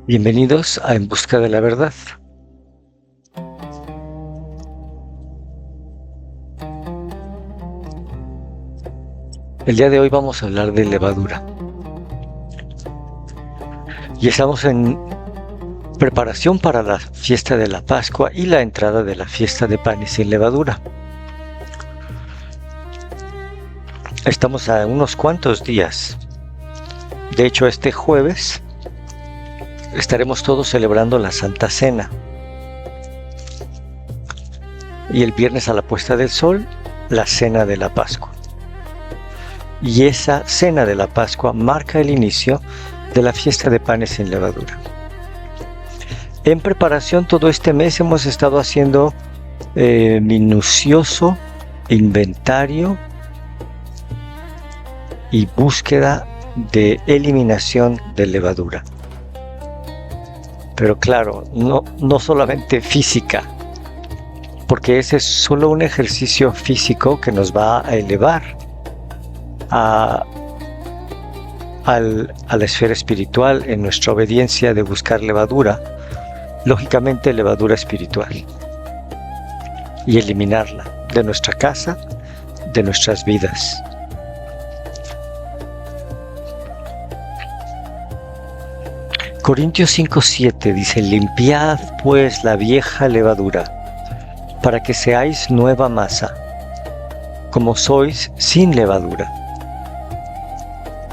Bienvenidos a En Busca de la Verdad. El día de hoy vamos a hablar de levadura. Y estamos en preparación para la fiesta de la Pascua y la entrada de la fiesta de panes sin levadura. Estamos a unos cuantos días. De hecho, este jueves estaremos todos celebrando la Santa Cena. Y el viernes a la puesta del sol, la Cena de la Pascua. Y esa Cena de la Pascua marca el inicio de la fiesta de panes sin levadura. En preparación todo este mes hemos estado haciendo minucioso inventario y búsqueda de eliminación de levadura. Pero claro, no solamente física, porque ese es solo un ejercicio físico que nos va a elevar a la esfera espiritual en nuestra obediencia de buscar levadura, lógicamente levadura espiritual, y eliminarla de nuestra casa, de nuestras vidas. Corintios 5:7 dice: limpiad pues la vieja levadura, para que seáis nueva masa, como sois sin levadura.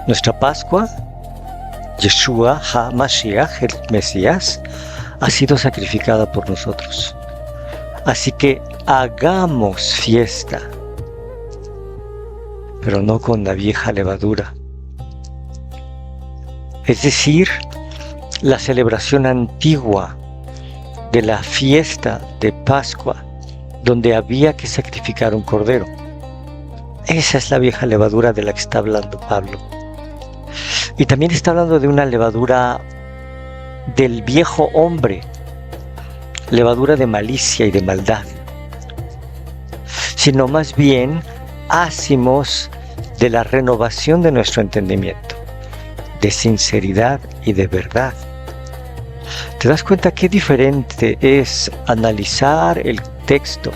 Nuestra Pascua, Yeshua HaMashiach, el Mesías, ha sido sacrificada por nosotros. Así que hagamos fiesta, pero no con la vieja levadura. Es decir, la celebración antigua de la fiesta de Pascua, donde había que sacrificar un cordero. Esa es la vieja levadura de la que está hablando Pablo. Y también está hablando de una levadura del viejo hombre, levadura de malicia y de maldad, sino más bien ácimos de la renovación de nuestro entendimiento, de sinceridad y de verdad. ¿Te das cuenta qué diferente es analizar el texto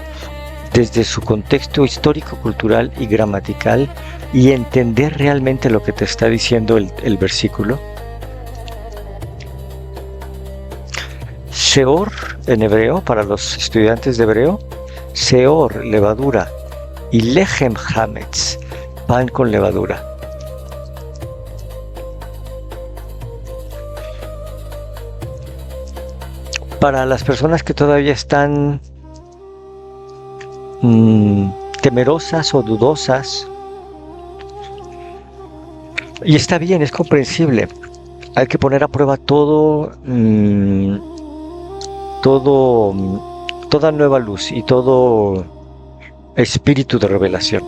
desde su contexto histórico, cultural y gramatical y entender realmente lo que te está diciendo el versículo? Sheor en hebreo, para los estudiantes de hebreo, Sheor, levadura, y Lechem Hametz, pan con levadura. Para las personas que todavía están temerosas o dudosas, y está bien, es comprensible, hay que poner a prueba toda nueva luz y todo espíritu de revelación.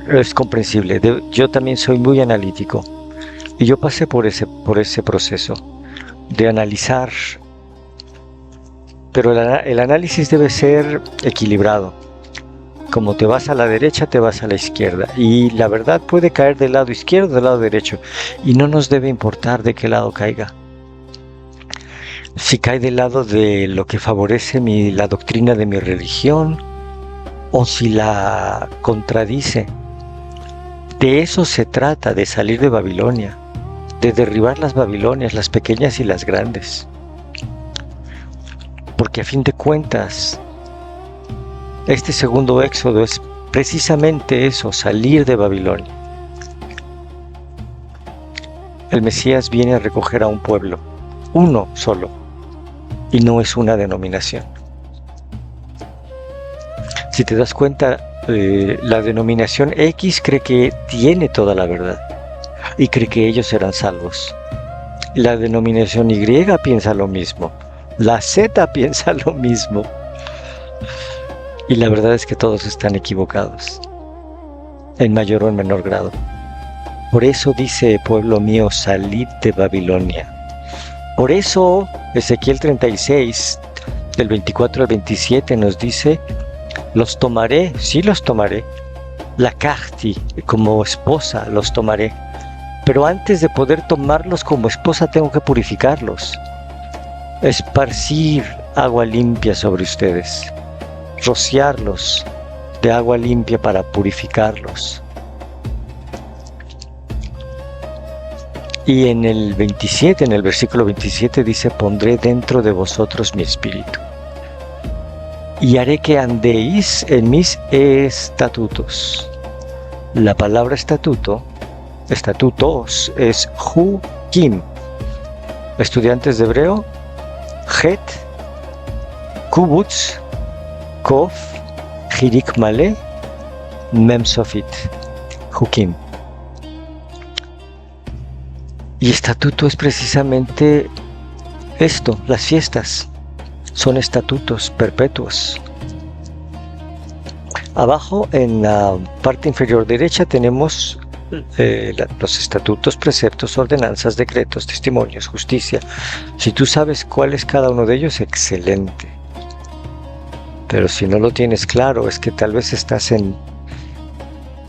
Es comprensible. Yo también soy muy analítico y yo pasé por ese proceso de analizar, pero el análisis debe ser equilibrado. Como te vas a la derecha, te vas a la izquierda, y la verdad puede caer del lado izquierdo o del lado derecho, y no nos debe importar de qué lado caiga. Si cae del lado de lo que favorece la doctrina de mi religión, o si la contradice. De eso se trata, de salir de Babilonia, de derribar las Babilonias, las pequeñas y las grandes. Porque a fin de cuentas, este segundo éxodo es precisamente eso, salir de Babilonia. El Mesías viene a recoger a un pueblo, uno solo, y no es una denominación. Si te das cuenta, la denominación X cree que tiene toda la verdad y cree que ellos serán salvos. La denominación Y piensa lo mismo, la Z piensa lo mismo, y la verdad es que todos están equivocados, en mayor o en menor grado. Por eso dice: pueblo mío, salid de Babilonia. Por eso Ezequiel 36, del 24 al 27 nos dice: los tomaré, sí los tomaré, la Kahti, como esposa los tomaré, Pero antes de poder tomarlos como esposa tengo que purificarlos, esparcir agua limpia sobre ustedes, rociarlos de agua limpia para purificarlos. Y en el 27, en el versículo 27 dice: pondré dentro de vosotros mi espíritu y haré que andéis en mis estatutos. La palabra estatutos es Hukim. Estudiantes de hebreo, Het, Kubutz, Kof, Hirik Male, Mem Sofit, Hukim. Y estatuto es precisamente esto, las fiestas. Son estatutos perpetuos. Abajo, en la parte inferior derecha, tenemos los estatutos, preceptos, ordenanzas, decretos, testimonios, justicia. Si tú sabes cuál es cada uno de ellos, excelente. Pero si no lo tienes claro, es que tal vez estás en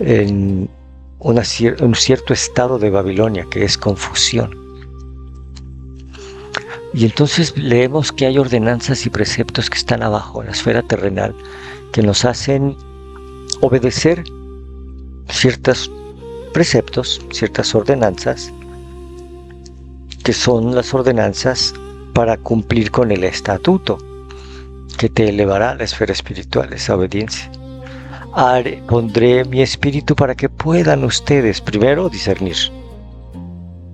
un cierto estado de Babilonia, que es confusión. Y entonces leemos que hay ordenanzas y preceptos que están abajo, en la esfera terrenal, que nos hacen obedecer ciertos preceptos, ciertas ordenanzas, que son las ordenanzas para cumplir con el estatuto, que te elevará a la esfera espiritual, esa obediencia. Pondré mi espíritu para que puedan ustedes, primero, discernir.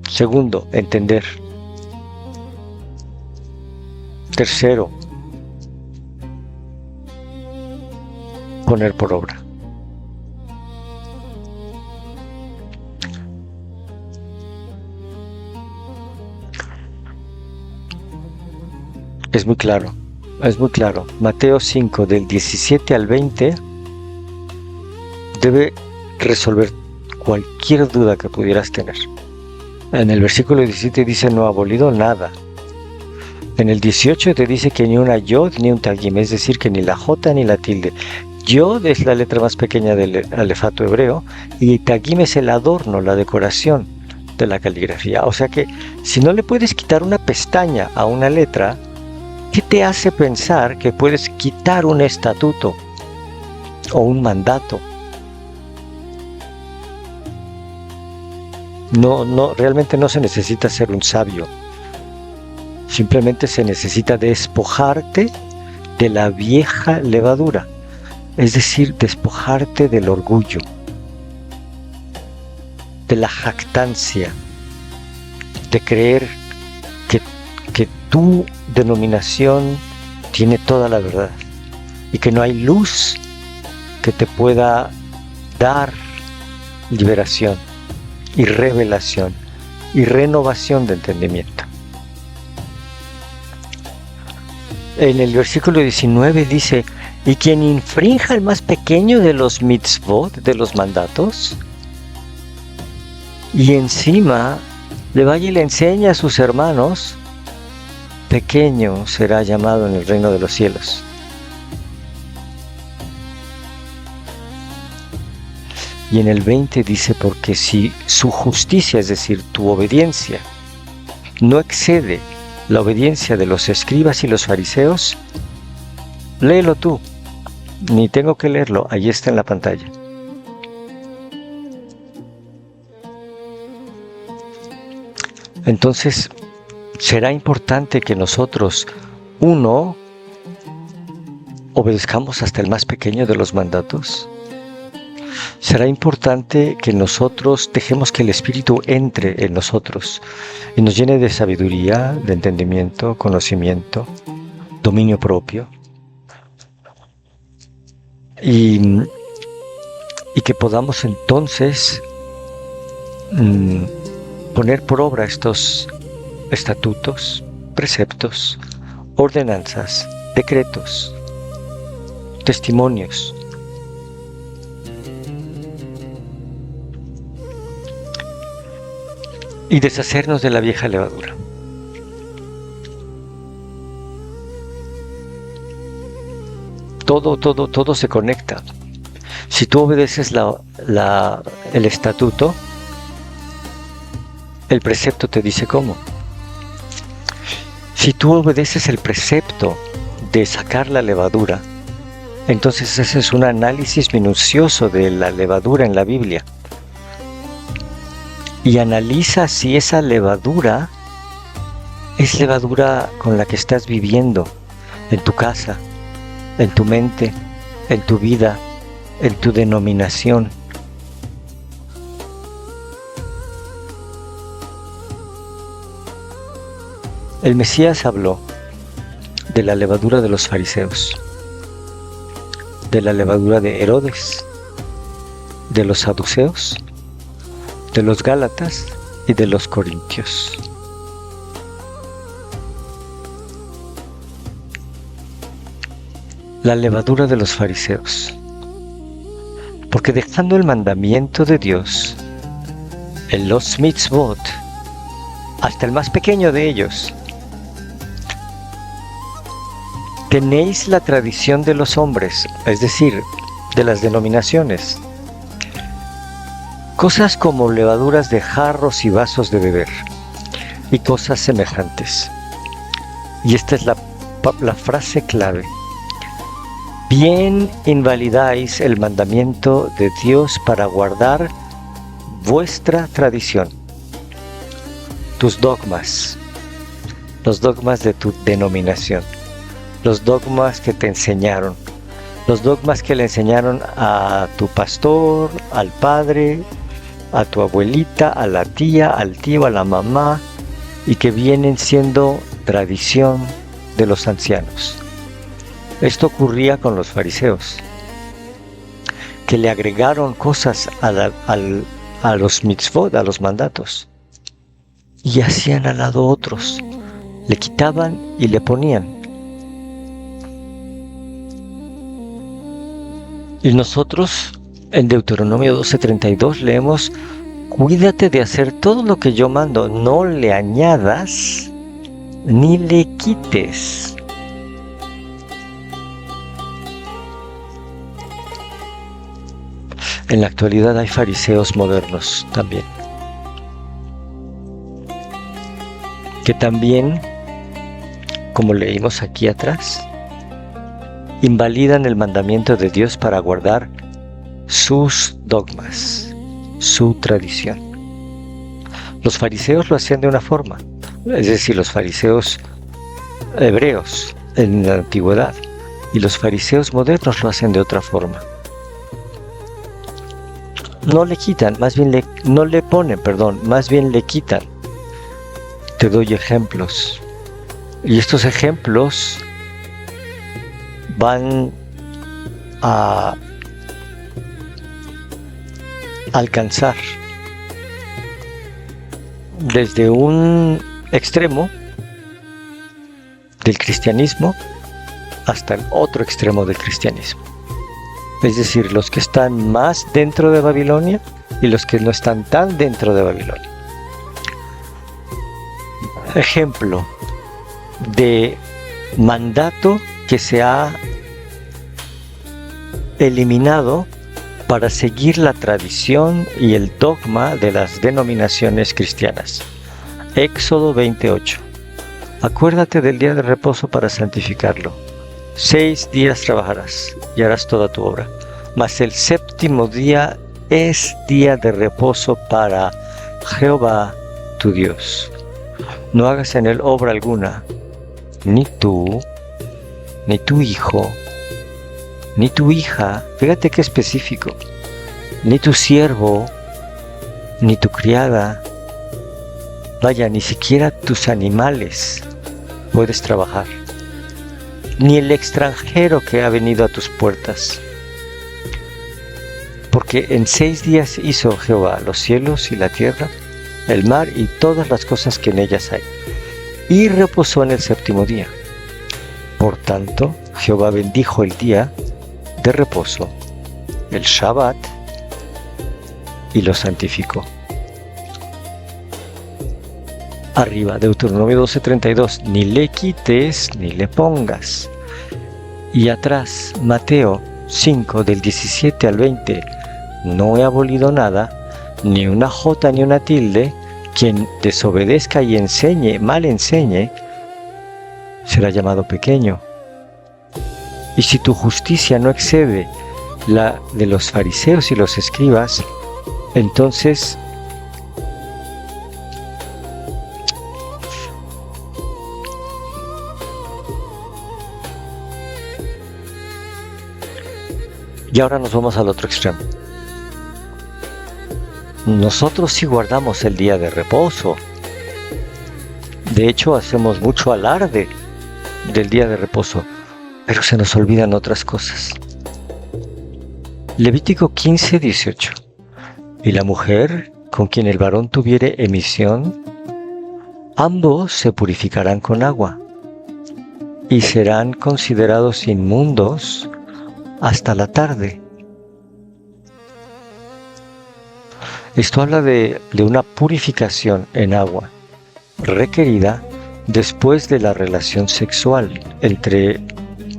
Segundo, entender. Tercero, poner por obra. Es muy claro, es muy claro. Mateo 5, del 17 al 20, debe resolver cualquier duda que pudieras tener. En el versículo 17 dice: no ha abolido nada. En el 18 te dice que ni una yod ni un tagim, es decir, que ni la jota ni la tilde. Yod es la letra más pequeña del alefato hebreo y tagim es el adorno, la decoración de la caligrafía. O sea que si no le puedes quitar una pestaña a una letra, ¿qué te hace pensar que puedes quitar un estatuto o un mandato? No, realmente no se necesita ser un sabio. Simplemente se necesita despojarte de la vieja levadura, es decir, despojarte del orgullo, de la jactancia, de creer que tu denominación tiene toda la verdad y que no hay luz que te pueda dar liberación y revelación y renovación de entendimiento. En el versículo 19 dice: y quien infrinja el más pequeño de los mitzvot, de los mandatos, y encima le vaya y le enseña a sus hermanos, pequeño será llamado en el reino de los cielos. Y en el 20 dice: porque si su justicia, es decir, tu obediencia, no excede la obediencia de los escribas y los fariseos, léelo tú, ni tengo que leerlo, ahí está en la pantalla. Entonces, será importante que nosotros, uno, obedezcamos hasta el más pequeño de los mandatos. Será importante que nosotros dejemos que el Espíritu entre en nosotros y nos llene de sabiduría, de entendimiento, conocimiento, dominio propio. Y que podamos entonces poner por obra estos estatutos, preceptos, ordenanzas, decretos, testimonios. Y deshacernos de la vieja levadura. Todo se conecta. Si tú obedeces el estatuto, El precepto te dice cómo. Si tú obedeces el precepto de sacar la levadura, entonces ese es un análisis minucioso de la levadura en la Biblia. Y analiza si esa levadura es levadura con la que estás viviendo en tu casa, en tu mente, en tu vida, en tu denominación. El Mesías habló de la levadura de los fariseos, de la levadura de Herodes, de los saduceos, de los gálatas y de los corintios. La levadura de los fariseos, porque dejando el mandamiento de Dios, en los mitzvot, hasta el más pequeño de ellos, tenéis la tradición de los hombres, es decir, de las denominaciones, cosas como levaduras de jarros y vasos de beber, y cosas semejantes. Y esta es la frase clave. Bien invalidáis el mandamiento de Dios para guardar vuestra tradición, tus dogmas, los dogmas de tu denominación, los dogmas que te enseñaron, los dogmas que le enseñaron a tu pastor, al padre, a tu abuelita, a la tía, al tío, a la mamá, y que vienen siendo tradición de los ancianos. Esto ocurría con los fariseos, que le agregaron cosas a los mitzvot, a los mandatos, y hacían al lado otros, le quitaban y le ponían. Y nosotros en Deuteronomio 12:32 leemos: cuídate de hacer todo lo que yo mando, no le añadas ni le quites. En la actualidad hay fariseos modernos también, que también, como leímos aquí atrás, invalidan el mandamiento de Dios para guardar sus dogmas, su tradición. Los fariseos lo hacían de una forma, es decir, los fariseos hebreos en la antigüedad, y los fariseos modernos lo hacen de otra forma. No le quitan, no le ponen, más bien le quitan. Te doy ejemplos. Y estos ejemplos van a alcanzar desde un extremo del cristianismo hasta el otro extremo del cristianismo. Es decir, los que están más dentro de Babilonia y los que no están tan dentro de Babilonia. Ejemplo de mandato que se ha eliminado para seguir la tradición y el dogma de las denominaciones cristianas. Éxodo 28. Acuérdate del día de reposo para santificarlo. 6 días trabajarás y harás toda tu obra, mas el séptimo día es día de reposo para Jehová tu Dios. No hagas en él obra alguna, ni tú, ni tu hijo, ni tu hija, fíjate qué específico, ni tu siervo, ni tu criada, vaya, ni siquiera tus animales puedes trabajar, ni el extranjero que ha venido a tus puertas. Porque en 6 días hizo Jehová los cielos y la tierra, el mar y todas las cosas que en ellas hay, y reposó en el séptimo día. Por tanto, Jehová bendijo el día de reposo, el Shabbat, y lo santificó. Arriba, Deuteronomio 12:32, ni le quites ni le pongas. Y atrás, Mateo 5, del 17 al 20, no he abolido nada, ni una jota ni una tilde, Quien desobedezca y mal enseñe, será llamado pequeño. Y si tu justicia no excede la de los fariseos y los escribas, entonces y ahora nos vamos al otro extremo. Nosotros sí guardamos el día de reposo. De hecho, hacemos mucho alarde del día de reposo, pero se nos olvidan otras cosas. Levítico 15:18. Y la mujer con quien el varón tuviere emisión, ambos se purificarán con agua y serán considerados inmundos hasta la tarde. Esto habla de una purificación en agua requerida después de la relación sexual entre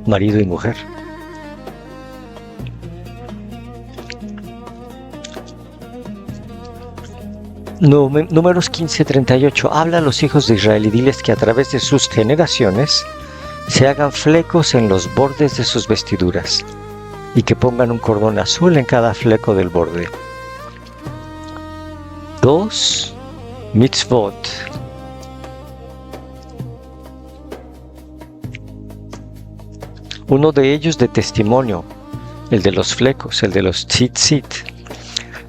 marido y mujer. Números 15:38 habla a los hijos de Israel y diles que a través de sus generaciones se hagan flecos en los bordes de sus vestiduras y que pongan un cordón azul en cada fleco del borde. 2 mitzvot. Uno de ellos de testimonio, el de los flecos, el de los tzitzit.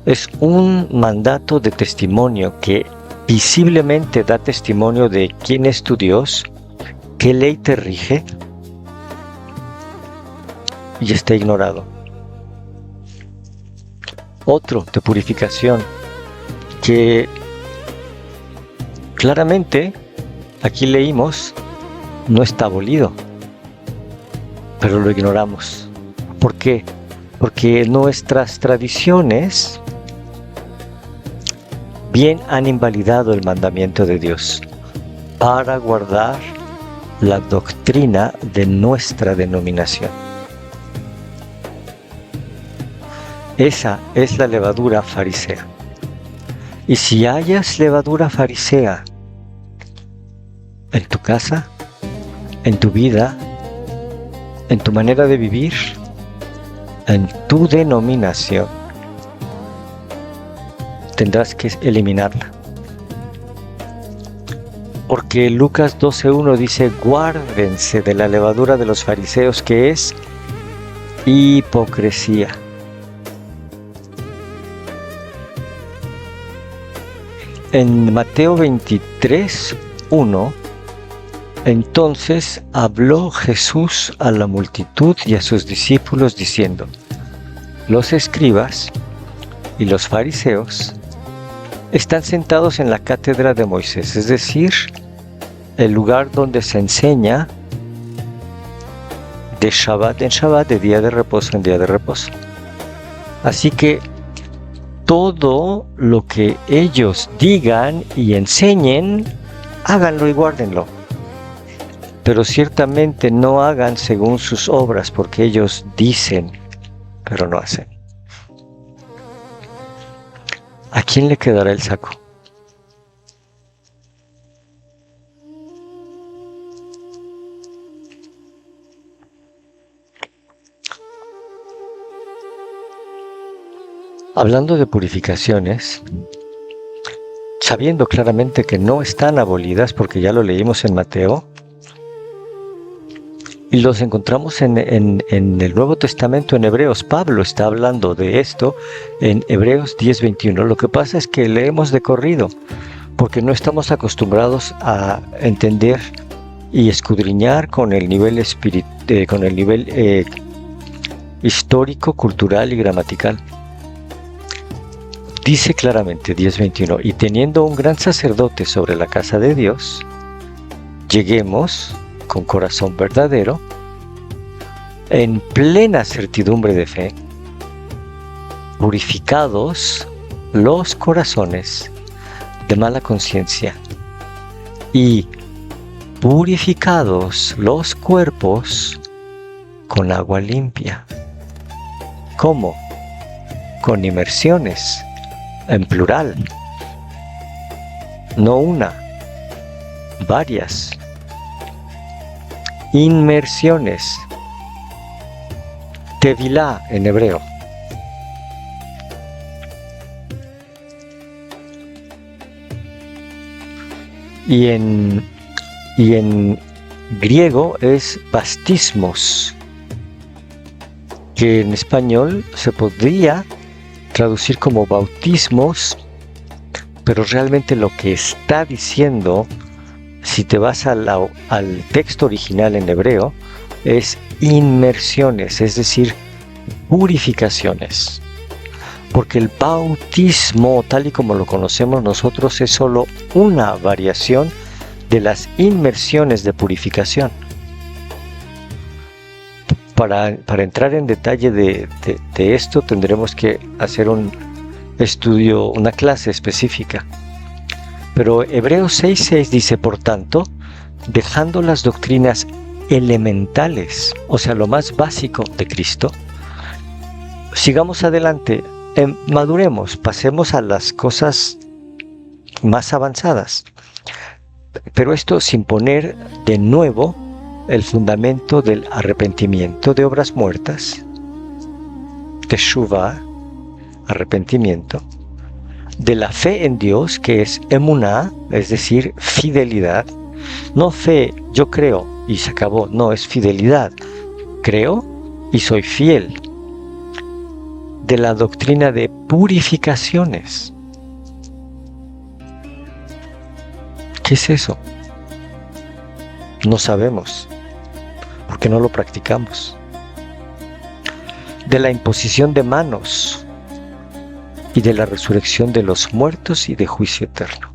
Es un mandato de testimonio que visiblemente da testimonio de quién es tu Dios, qué ley te rige, y está ignorado. Otro de purificación, que claramente, aquí leímos, no está abolido, pero lo ignoramos. ¿Por qué? Porque nuestras tradiciones bien han invalidado el mandamiento de Dios para guardar la doctrina de nuestra denominación. Esa es la levadura farisea. Y si hayas levadura farisea en tu casa, en tu vida, en tu manera de vivir, en tu denominación, tendrás que eliminarla. Porque Lucas 12:1 dice: guárdense de la levadura de los fariseos, que es hipocresía. En Mateo 23:1, entonces habló Jesús a la multitud y a sus discípulos diciendo: los escribas y los fariseos están sentados en la cátedra de Moisés, es decir, el lugar donde se enseña de Shabbat en Shabbat, de día de reposo en día de reposo. Así que todo lo que ellos digan y enseñen, háganlo y guárdenlo. Pero ciertamente no hagan según sus obras, porque ellos dicen, pero no hacen. ¿A quién le quedará el saco? Hablando de purificaciones, sabiendo claramente que no están abolidas, porque ya lo leímos en Mateo, y los encontramos en el Nuevo Testamento, en Hebreos. Pablo está hablando de esto en Hebreos 10:21. Lo que pasa es que leemos de corrido, porque no estamos acostumbrados a entender y escudriñar con el nivel histórico, cultural y gramatical. Dice claramente 10:21: y teniendo un gran sacerdote sobre la casa de Dios, lleguemos con corazón verdadero, en plena certidumbre de fe, purificados los corazones de mala conciencia y purificados los cuerpos con agua limpia. ¿Cómo? Con inmersiones, en plural. no una, varias. Inmersiones. Tevilá en hebreo. Y en griego es bautismos, que en español se podría traducir como bautismos, pero realmente lo que está diciendo, si te vas al texto original en hebreo, es inmersiones, es decir, purificaciones. Porque el bautismo, tal y como lo conocemos nosotros, es solo una variación de las inmersiones de purificación. Para entrar en detalle de esto, tendremos que hacer un estudio, una clase específica. Pero Hebreos 6:6 dice, por tanto, dejando las doctrinas elementales, o sea, lo más básico de Cristo, sigamos adelante, maduremos, pasemos a las cosas más avanzadas. Pero esto sin poner de nuevo el fundamento del arrepentimiento de obras muertas, teshuvah, arrepentimiento, de la fe en Dios, que es emuná, es decir, fidelidad. No fe, yo creo y se acabó, no, es fidelidad. Creo y soy fiel. De la doctrina de purificaciones. ¿Qué es eso? No sabemos, porque no lo practicamos. De la imposición de manos y de la resurrección de los muertos y de juicio eterno.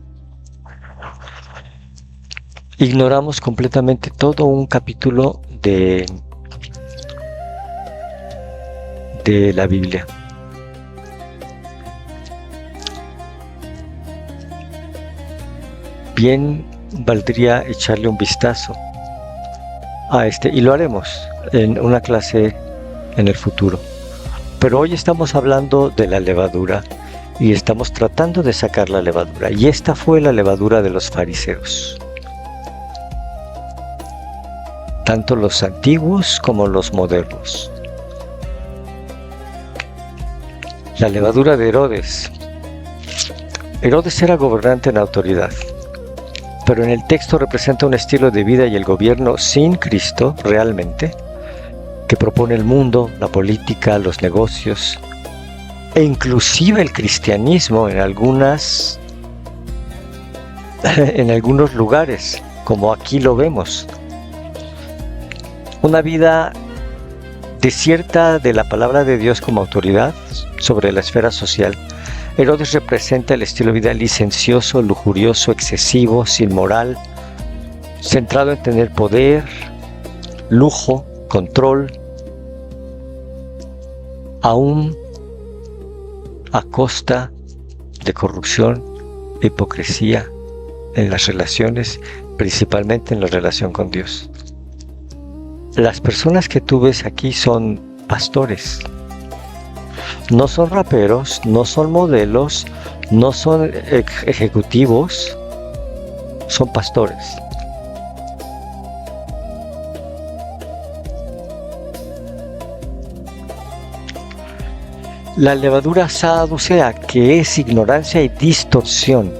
Ignoramos completamente todo un capítulo de la Biblia. Bien valdría echarle un vistazo a y lo haremos en una clase en el futuro. Pero hoy estamos hablando de la levadura y estamos tratando de sacar la levadura. Y esta fue la levadura de los fariseos. Tanto los antiguos como los modernos. La levadura de Herodes. Herodes era gobernante en autoridad, pero en el texto representa un estilo de vida y el gobierno sin Cristo realmente, que propone el mundo, la política, los negocios e inclusive el cristianismo en algunos lugares, como aquí lo vemos. Una vida desierta de la palabra de Dios como autoridad sobre la esfera social. Herodes representa el estilo de vida licencioso, lujurioso, excesivo, sin moral, centrado en tener poder, lujo, control, aún a costa de corrupción e hipocresía en las relaciones, principalmente en la relación con Dios. Las personas que tú ves aquí son pastores. No son raperos, no son modelos, no son ejecutivos, son pastores. La levadura saducea, que es ignorancia y distorsión.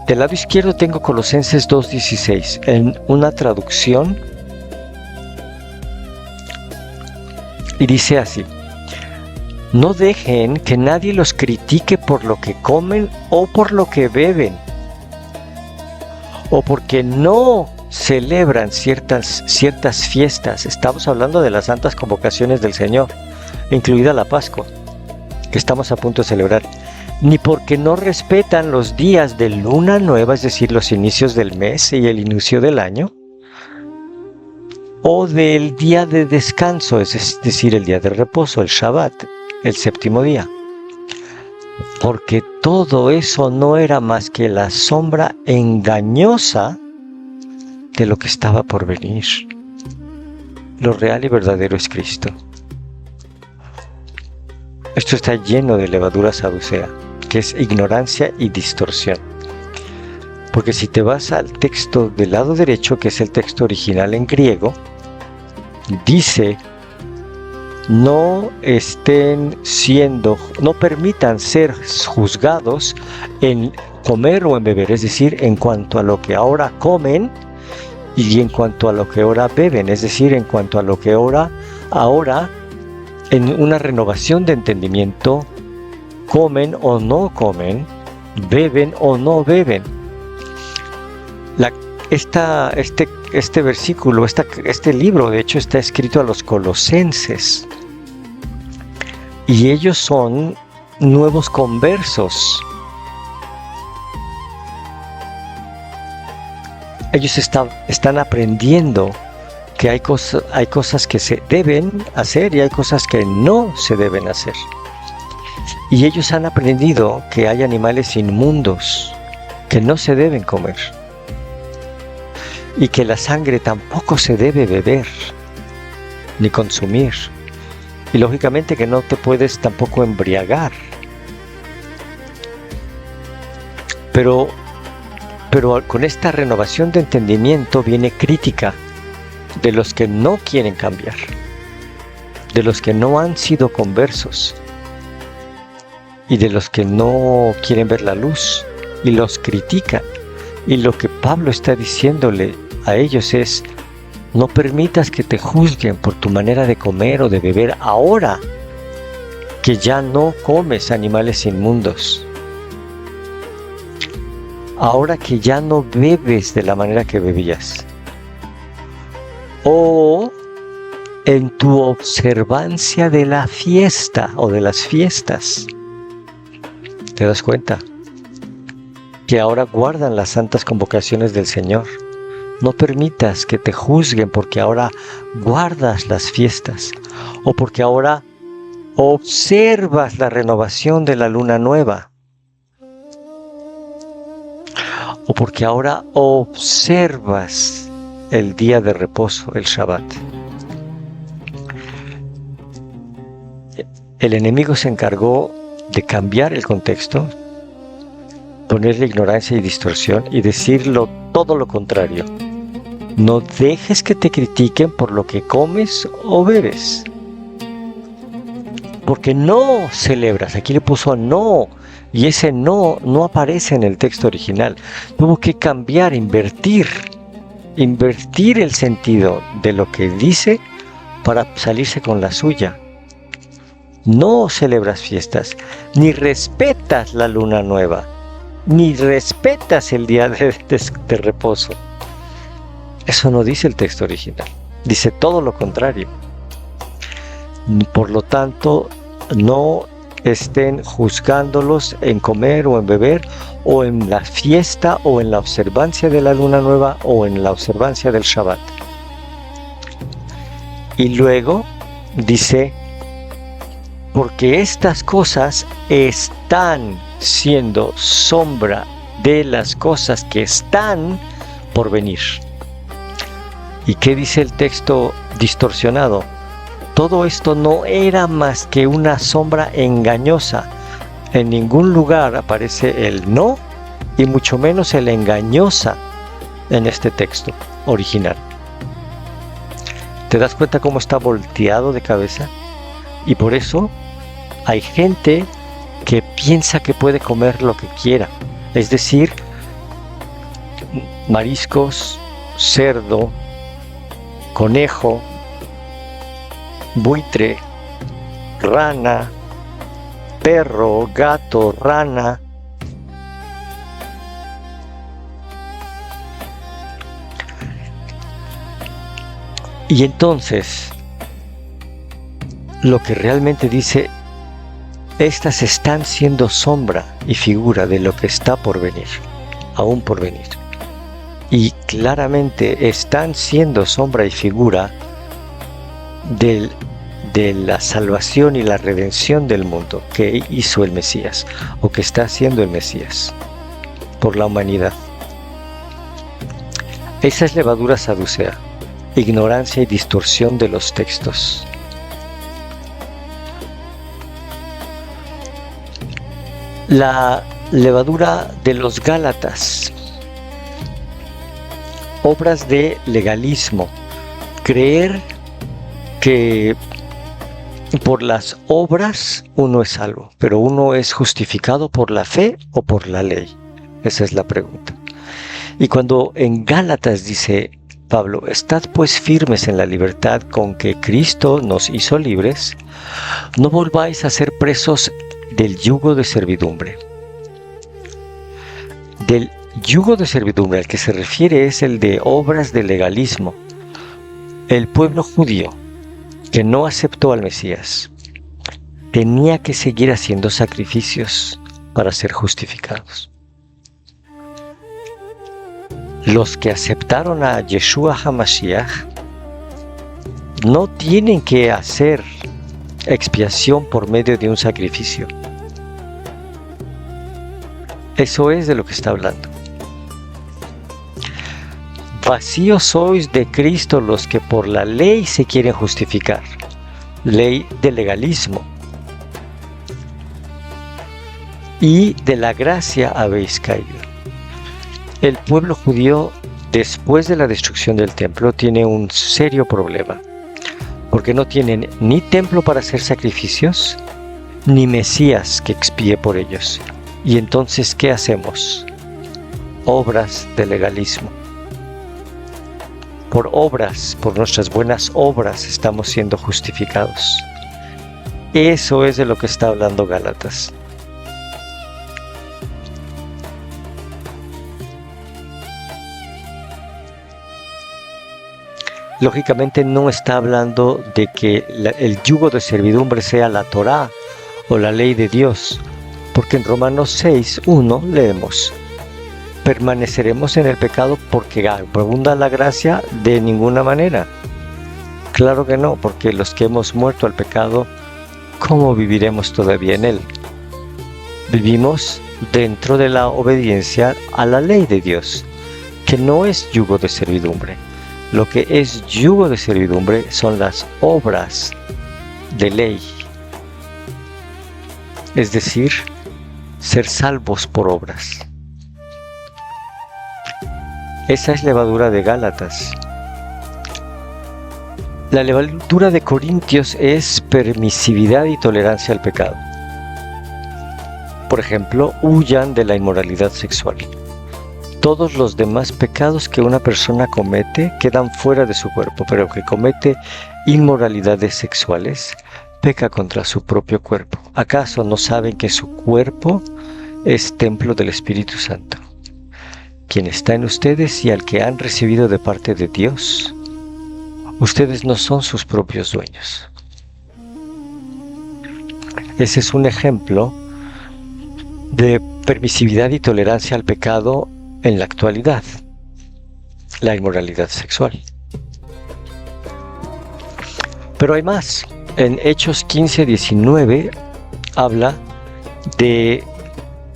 Del lado izquierdo tengo Colosenses 2:16 en una traducción. Y dice así: no dejen que nadie los critique por lo que comen o por lo que beben, o porque no celebran ciertas fiestas. Estamos hablando de las santas convocaciones del Señor, incluida la Pascua, que estamos a punto de celebrar. Ni porque no respetan los días de luna nueva, es decir, los inicios del mes y el inicio del año, o del día de descanso, es decir, el día de reposo, el Shabbat, el séptimo día. Porque todo eso no era más que la sombra engañosa de lo que estaba por venir. Lo real y verdadero es Cristo. Esto está lleno de levadura saducea. que es ignorancia y distorsión. Porque si te vas al texto del lado derecho, que es el texto original en griego, dice: no permitan ser juzgados en comer o en beber, es decir, en cuanto a lo que ahora comen y en cuanto a lo que ahora beben, es decir, en cuanto a lo que ahora en una renovación de entendimiento comen o no comen, beben o no beben. Este versículo, este libro, de hecho, está escrito a los colosenses. Y ellos son nuevos conversos. Ellos están aprendiendo que hay cosas que se deben hacer y hay cosas que no se deben hacer. Y ellos han aprendido que hay animales inmundos que no se deben comer. Y que la sangre tampoco se debe beber ni consumir. Y lógicamente que no te puedes tampoco embriagar. Pero con esta renovación de entendimiento viene crítica de los que no quieren cambiar, de los que no han sido conversos y de los que no quieren ver la luz y los critican. Y lo que Pablo está diciéndole a ellos es: no permitas que te juzguen por tu manera de comer o de beber ahora que ya no comes animales inmundos. Ahora que ya no bebes de la manera que bebías. O en tu observancia de la fiesta o de las fiestas. ¿Te das cuenta? Que ahora guardan las santas convocaciones del Señor. No permitas que te juzguen porque ahora guardas las fiestas o porque ahora observas la renovación de la luna nueva o porque ahora observas el día de reposo, el Shabbat. El enemigo se encargó de cambiar el contexto, ponerle ignorancia y distorsión y decirlo todo lo contrario. No dejes que te critiquen por lo que comes o bebes. Porque no celebras. Aquí le puso no. Y ese no aparece en el texto original. Tuvo que cambiar, invertir el sentido de lo que dice para salirse con la suya. No celebras fiestas, ni respetas la luna nueva, ni respetas el día de reposo. Eso no dice el texto original, dice todo lo contrario. Por lo tanto, no estén juzgándolos en comer o en beber, o en la fiesta, o en la observancia de la luna nueva, o en la observancia del Shabbat. Y luego dice: porque estas cosas están siendo sombra de las cosas que están por venir. ¿Y qué dice el texto distorsionado? Todo esto no era más que una sombra engañosa. En ningún lugar aparece el no y mucho menos el engañosa en este texto original. ¿Te das cuenta cómo está volteado de cabeza? Y por eso hay gente que piensa que puede comer lo que quiera. Es decir, mariscos, cerdo, conejo, buitre, rana, perro, gato, rana. Y entonces, lo que realmente dice: estas están siendo sombra y figura de lo que está por venir, aún por venir. Y claramente están siendo sombra y figura de la salvación y la redención del mundo que hizo el Mesías, o que está haciendo el Mesías por la humanidad. Esa es levadura saducea, ignorancia y distorsión de los textos. La levadura de los Gálatas, obras de legalismo, creer que por las obras uno es salvo, pero uno es justificado por la fe o por la ley. Esa es la pregunta. Y cuando en Gálatas dice Pablo, estad pues firmes en la libertad con que Cristo nos hizo libres, no volváis a ser presos del yugo de servidumbre. Del yugo de servidumbre al que se refiere es el de obras de legalismo. El pueblo judío que no aceptó al Mesías tenía que seguir haciendo sacrificios para ser justificados. Los que aceptaron a Yeshua HaMashiach no tienen que hacer expiación por medio de un sacrificio. Eso es de lo que está hablando. Vacíos sois de Cristo los que por la ley se quieren justificar. Ley de legalismo. Y de la gracia habéis caído. El pueblo judío, después de la destrucción del templo, tiene un serio problema. Porque no tienen ni templo para hacer sacrificios, ni Mesías que expíe por ellos. Y entonces, ¿qué hacemos? Obras de legalismo. Por obras, por nuestras buenas obras, estamos siendo justificados. Eso es de lo que está hablando Gálatas. Lógicamente no está hablando de que el yugo de servidumbre sea la Torá o la ley de Dios, porque en Romanos 6:1 leemos: ¿permaneceremos en el pecado porque abunda la gracia? De ninguna manera. Claro que no, porque los que hemos muerto al pecado, ¿cómo viviremos todavía en él? Vivimos dentro de la obediencia a la ley de Dios, que no es yugo de servidumbre. Lo que es yugo de servidumbre son las obras de ley, es decir, ser salvos por obras. Esa es levadura de Gálatas. La levadura de Corintios es permisividad y tolerancia al pecado. Por ejemplo, huyan de la inmoralidad sexual. Todos los demás pecados que una persona comete quedan fuera de su cuerpo, pero el que comete inmoralidades sexuales peca contra su propio cuerpo. ¿Acaso no saben que su cuerpo es templo del Espíritu Santo, quien está en ustedes y al que han recibido de parte de Dios? Ustedes no son sus propios dueños. Ese es un ejemplo de permisividad y tolerancia al pecado en la actualidad, la inmoralidad sexual. Pero hay más. En Hechos 15:19 habla de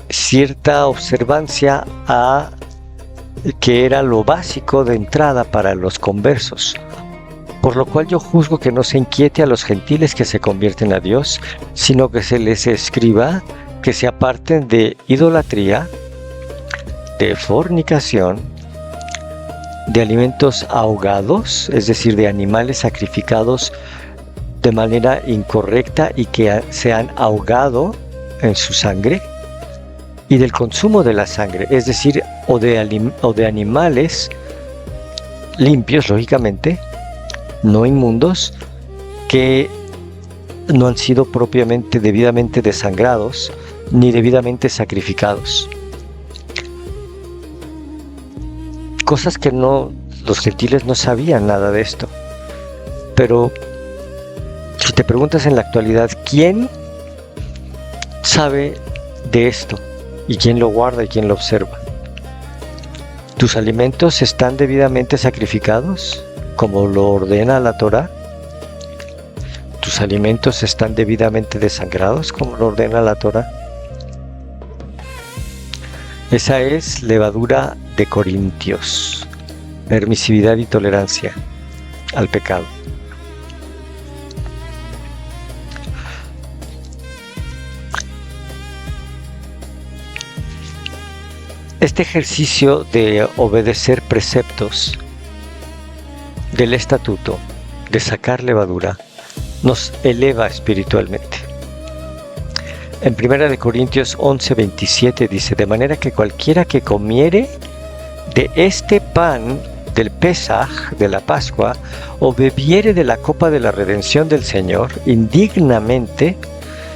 cierta observancia a que era lo básico de entrada para los conversos. Por lo cual yo juzgo que no se inquiete a los gentiles que se convierten a Dios, sino que se les escriba que se aparten de idolatría, de fornicación, de alimentos ahogados, es decir, de animales sacrificados de manera incorrecta y que se han ahogado en su sangre, y del consumo de la sangre, es decir, o de animales limpios, lógicamente, no inmundos, que no han sido propiamente debidamente desangrados ni debidamente sacrificados. Cosas que los gentiles no sabían nada de esto. Pero si te preguntas en la actualidad, ¿quién sabe de esto? ¿Y quién lo guarda y quién lo observa? ¿Tus alimentos están debidamente sacrificados, como lo ordena la Torá? ¿Tus alimentos están debidamente desangrados, como lo ordena la Torá? Esa es levadura de Corintios, permisividad y tolerancia al pecado. Este ejercicio de obedecer preceptos del estatuto, de sacar levadura, nos eleva espiritualmente. En 1 Corintios 11:27 dice: de manera que cualquiera que comiere de este pan del Pesaj, de la Pascua, o bebiere de la copa de la redención del Señor, indignamente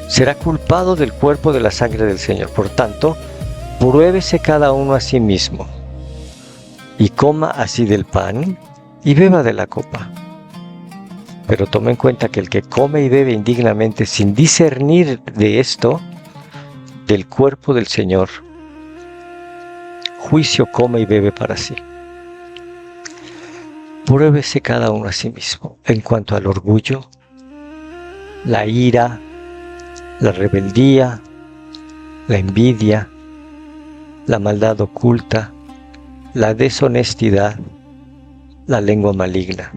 será culpado del cuerpo de la sangre del Señor. Por tanto, pruébese cada uno a sí mismo, y coma así del pan, y beba de la copa. Pero tome en cuenta que el que come y bebe indignamente sin discernir de esto, del cuerpo del Señor, juicio come y bebe para sí. Pruébese cada uno a sí mismo. En cuanto al orgullo, la ira, la rebeldía, la envidia, la maldad oculta, la deshonestidad, la lengua maligna,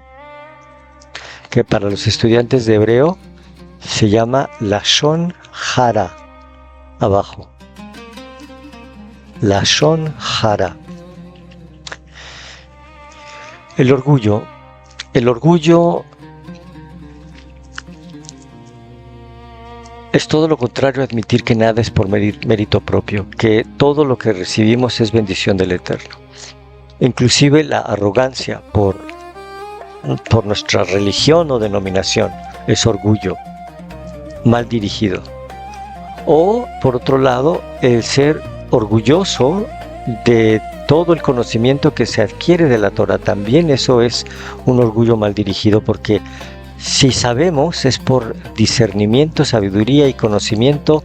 que para los estudiantes de hebreo se llama Lashon Hara, abajo. Lashon Hara. El orgullo es todo lo contrario a admitir que nada es por mérito propio, que todo lo que recibimos es bendición del Eterno. Inclusive la arrogancia por nuestra religión o denominación es orgullo mal dirigido. O, por otro lado, el ser orgulloso de todo el conocimiento que se adquiere de la Torah, también eso es un orgullo mal dirigido, porque si sabemos es por discernimiento, sabiduría y conocimiento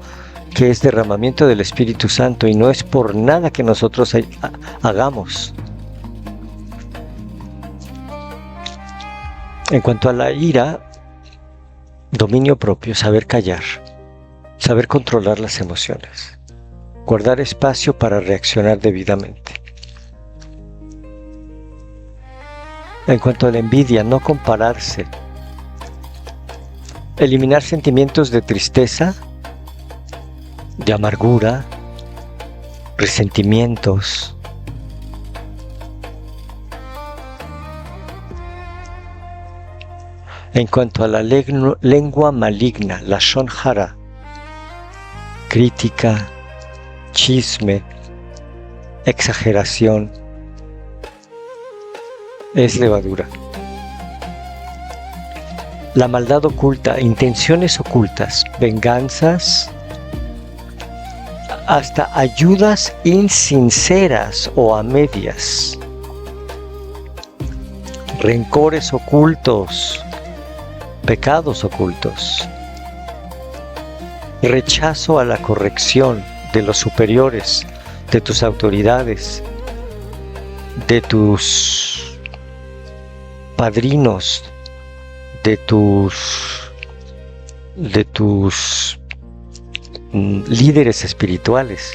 que es derramamiento del Espíritu Santo, y no es por nada que nosotros hagamos. En cuanto a la ira, dominio propio, saber callar, saber controlar las emociones, guardar espacio para reaccionar debidamente. En cuanto a la envidia, no compararse, eliminar sentimientos de tristeza, de amargura, resentimientos. En cuanto a la lengua maligna, Lashon Hara, crítica, chisme, exageración, es levadura. La maldad oculta, intenciones ocultas, venganzas, hasta ayudas insinceras o a medias, rencores ocultos, pecados ocultos, rechazo a la corrección de los superiores, de tus autoridades, de tus padrinos, de tus líderes espirituales.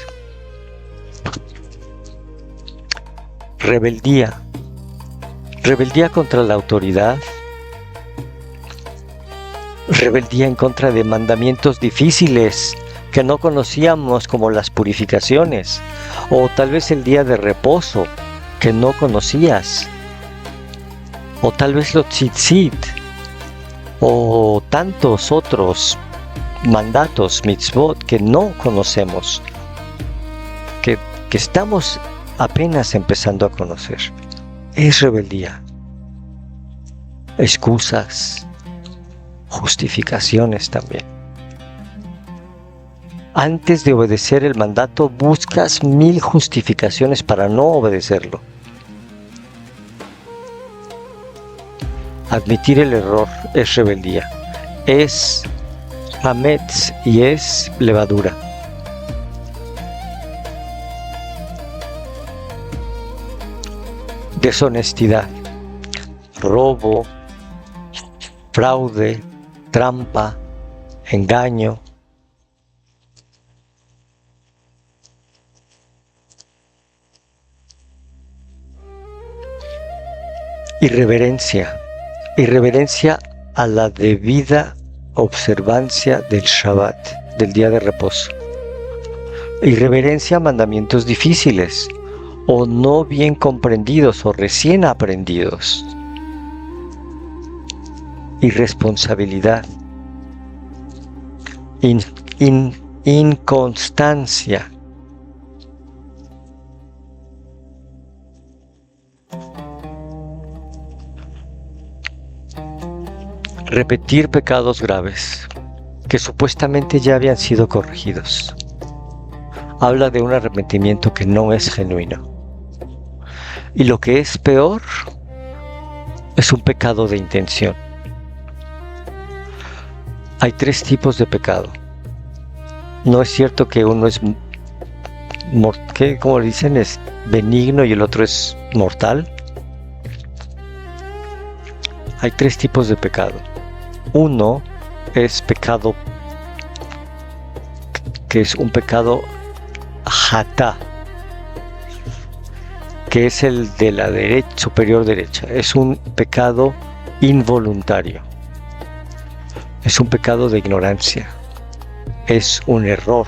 Rebeldía contra la autoridad, rebeldía en contra de mandamientos difíciles que no conocíamos, como las purificaciones, o tal vez el día de reposo que no conocías, o tal vez los tzitzit, o tantos otros mandatos, mitzvot, que no conocemos, que estamos apenas empezando a conocer. Es rebeldía. Excusas, justificaciones también. Antes de obedecer el mandato, buscas 1000 justificaciones para no obedecerlo. Admitir el error es rebeldía, es hametz y es levadura. Deshonestidad, robo, fraude, trampa, engaño. Irreverencia a la debida observancia del Shabbat, del día de reposo. Irreverencia a mandamientos difíciles, o no bien comprendidos o recién aprendidos. Irresponsabilidad, inconstancia, repetir pecados graves que supuestamente ya habían sido corregidos. Habla de un arrepentimiento que no es genuino. Y lo que es peor es un pecado de intención. Hay 3 tipos de pecado. No es cierto que uno es, como dicen, es benigno y el otro es mortal. Hay 3 tipos de pecado. Uno es pecado, que es un pecado hatá, que es el de la superior derecha. Es un pecado involuntario. Es un pecado de ignorancia. Es un error.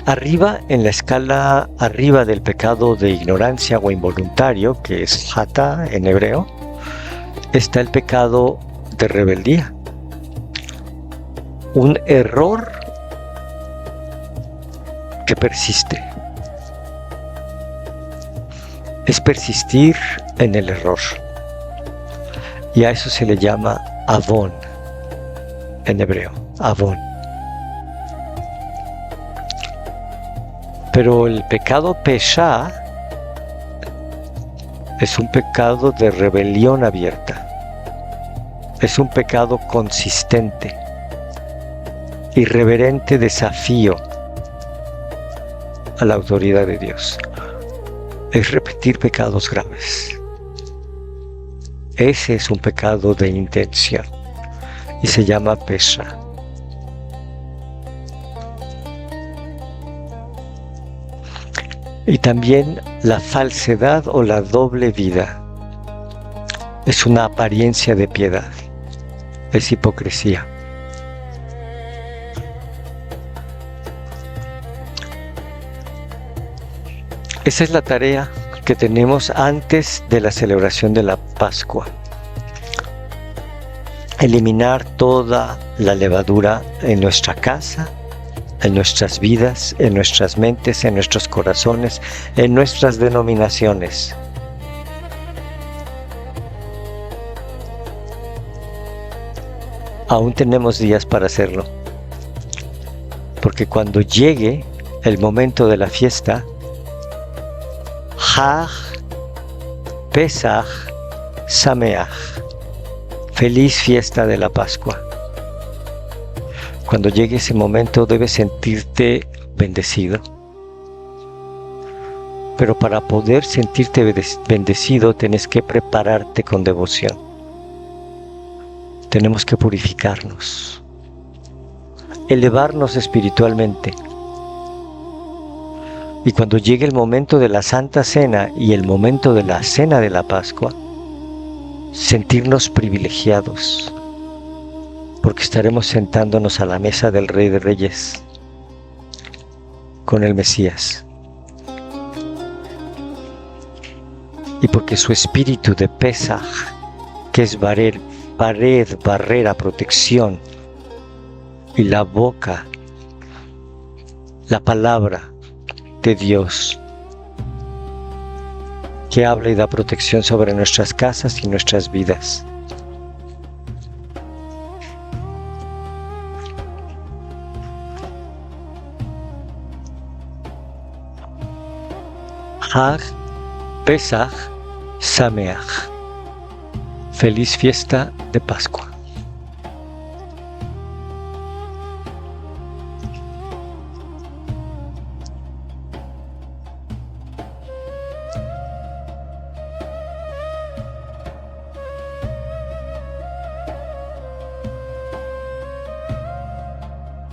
Arriba, en la escala arriba del pecado de ignorancia o involuntario, que es hatá en hebreo, está el pecado de rebeldía. Un error que persiste. Es persistir en el error. Y a eso se le llama avón en hebreo, avón. Pero el pecado pesha es un pecado de rebelión abierta. Es un pecado consistente, irreverente desafío a la autoridad de Dios. Es repetir pecados graves. Ese es un pecado de intención y se llama pesha. Y también la falsedad o la doble vida. Es una apariencia de piedad. Es hipocresía. Esa es la tarea que tenemos antes de la celebración de la Pascua. Eliminar toda la levadura en nuestra casa, en nuestras vidas, en nuestras mentes, en nuestros corazones, en nuestras denominaciones. Aún tenemos días para hacerlo, porque cuando llegue el momento de la fiesta, Hag, Pesach, Sameach, feliz fiesta de la Pascua. Cuando llegue ese momento debes sentirte bendecido. Pero para poder sentirte bendecido tienes que prepararte con devoción. Tenemos que purificarnos, elevarnos espiritualmente. Y cuando llegue el momento de la Santa Cena y el momento de la Cena de la Pascua, sentirnos privilegiados, porque estaremos sentándonos a la mesa del Rey de Reyes con el Mesías. Y porque su espíritu de Pesaj, que es barrera, protección, y la boca, la palabra de Dios, que habla y da protección sobre nuestras casas y nuestras vidas. Hag, Pesach, Sameach. Feliz fiesta de Pascua.